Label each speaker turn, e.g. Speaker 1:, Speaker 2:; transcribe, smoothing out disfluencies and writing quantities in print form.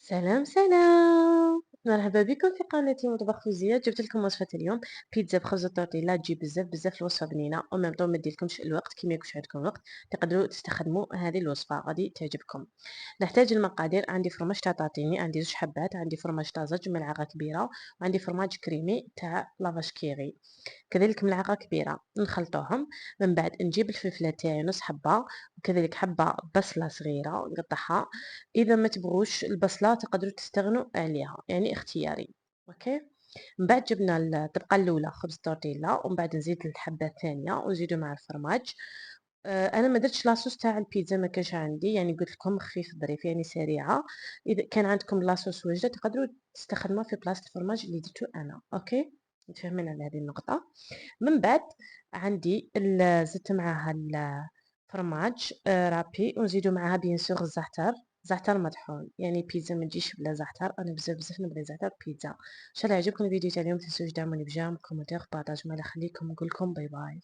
Speaker 1: سلام سلام، مرحبا بكم في قناتي مطبخ فوزية. جبت لكم وصفة اليوم بيتزا بخبز التورتيلا. تجي بزاف الوصفة بنينة وميم طون ما ديرلكمش الوقت كي ما يكونش عندكم وقت. تقدروا تستخدموا هذه الوصفة غادي تعجبكم. نحتاج المقادير: عندي فرماج تاع طاطيني، عندي زوج حبات، عندي فرماج طازج ملعقة كبيرة، وعندي فرماج كريمي تاع لافاش كيري كذلك ملعقة كبيرة. نخلطوهم، من بعد نجيب الفلفلة تاعي نص حبة، وكذلك حبة بصلة صغيرة نقطعها. إذا ما تبغوش البصلة تقدروا تستغنوا عليها، يعني اختياري. اوكي. من بعد جبنا الطبقة الأولى خبز تورتيلا، ومن بعد نزيد الحبة الثانية ونزيدو مع الفرماج. انا ما درتش لاصوص تاع البيتزا، ما كانش عندي، يعني قلت لكم خفيف ظريف يعني سريعه. اذا كان عندكم لاصوص واجده تقدروا تستخدموها في بلاصه الفرماج اللي درتو انا. اوكي، متفاهمين على هذه النقطه. من بعد عندي زدت معاها الفرماج رابي، ونزيدو معاها بيان سور الزعتر، زعتر مطحون، يعني بيتزا ما تجيش بلا زعتر. انا بزاف نبغي زعتر بيتزا. ان شاء الله يعجبكم الفيديو تاع اليوم. متنسوش دعموني بجيم كومنتير بارطاج. ما لا خليكم نقول لكم باي باي.